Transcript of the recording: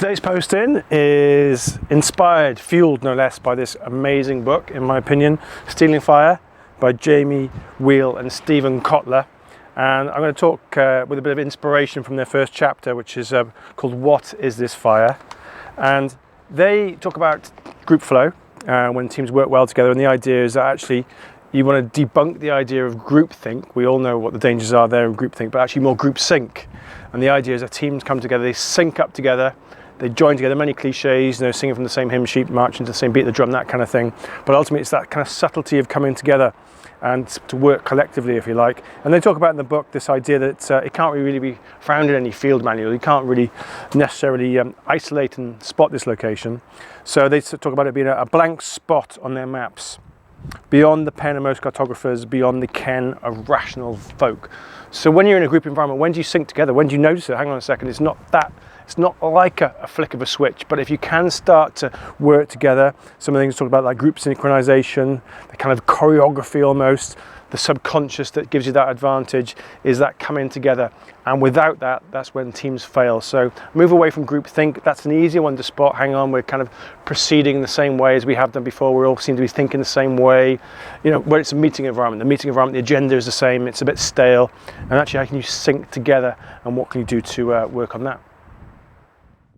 Today's posting is inspired, fueled no less, by this amazing book, in my opinion, Stealing Fire by Jamie Wheel and Stephen Kotler. And I'm going to talk with a bit of inspiration from their first chapter, which is called What is This Fire? And they talk about group flow, when teams work well together, and the idea is that actually you want to debunk the idea of groupthink. We all know what the dangers are there in groupthink, but actually more group sync. And the idea is that teams come together, they sync up together, they join together, many cliches, you know, singing from the same hymn sheet, marching to the same beat of the drum, that kind of thing. But ultimately it's that kind of subtlety of coming together and to work collectively, if you like. And they talk about in the book this idea that it can't really be found in any field manual. You can't really necessarily isolate and spot this location. So they talk about it being a blank spot on their maps, beyond the pen of most cartographers, beyond the ken of rational folk. So when you're in a group environment, when do you sync together? When do you notice it? Hang on a second, it's not like a flick of a switch, but if you can start to work together, some of the things talk about, like group synchronization, the kind of choreography almost, the subconscious that gives you that advantage is that coming together. And without that, that's when teams fail. So move away from groupthink. That's an easier one to spot. Hang on, we're kind of proceeding the same way as we have done before. We all seem to be thinking the same way. You know, where it's a meeting environment, the agenda is the same, it's a bit stale. And actually, how can you sync together and what can you do to work on that?